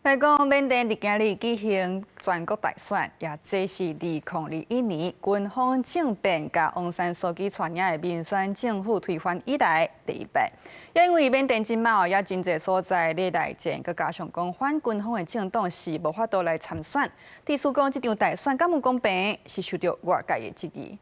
来讲，缅甸伫今日举行全国大选，也这是2021年军方政变甲昂山素季传染的民选政府推翻以来第一摆。也因为缅甸今嘛也真侪所在咧内战，佮加上讲反军方的政党是无法度来参选，地处讲这场大选敢有公平，是受到外界的质疑。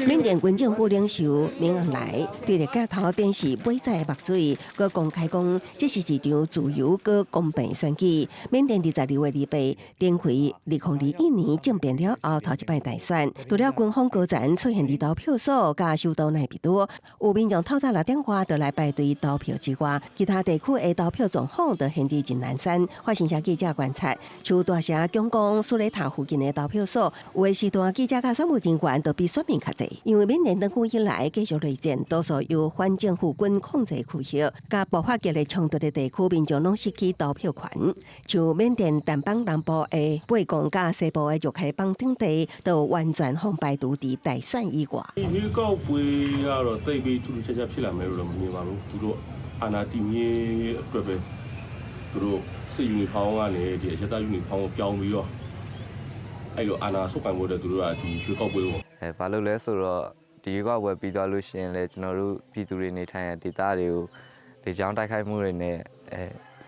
缅甸军政府领袖敏昂莱对着镜头电视杯仔的墨水，佮公开讲，这是一场自由佮公平选举。缅甸22月2日展开2021年政变了后头一摆大选，除了军方高层出现伫投票所甲首都奈比多，有民众透早6点外就来排队投票之外，其他地区的投票状况就显得真难产。发生社记者观察，像大城强江、苏雷塔附近的投票所，有的时段记者甲选务人员都比选民较侪，因为缅甸长久以来继续内战，多数由反政府军控制区域，甲爆发激烈冲突的地区，民众拢失去投票权。像缅甸掸邦南部的贝贡甲西部的玉溪邦等地，都完全封排除伫大选以外。你到背啊咯，对面就是这些漂亮的人民嘛，都说安那地面对不对？都说是用方啊，你这些大用方标美哦。 အဲ့လိုအာဏာဆုတ်ကန်ဖို့တဲ့သူတို့ကဒီရွှေကောက်ပွဲကိုဘာလို့လဲဆိုတော့ဒီရွေးကောက်ပွဲပြီးသွားလို့ရှိရင်လည်းကျွန်တော်တို့ပြည်သူတွေနေထိုင်တဲ့ဒေသတွေကိုလေကြောင်းတိုက်ခိုက်မှုတွေနဲ့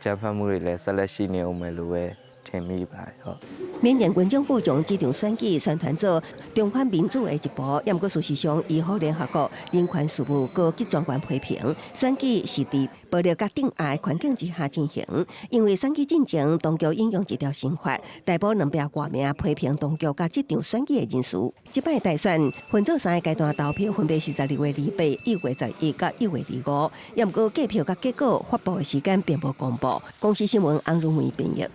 ကြမ်းဖက်မှုတွေလည်းဆက်လက်ရှိနေအောင်မယ်လို့ပဲထင်မိပါတယ်ဟုတ်。 缅甸军政府将这场选举宣传做中反民主的一步，也过事实上，依法联合国人权事务高级专员批评，选举是伫暴力甲镇压的环境之下进行。因为选举进程，当局引用一条刑法，逮捕2名外名批评当局甲这场选举的人士。这摆大选分做3个阶段投票，分别是12月28、1月11甲1月25。也过计票甲结果发布的时间并无公布。公司新闻洪如梅编译。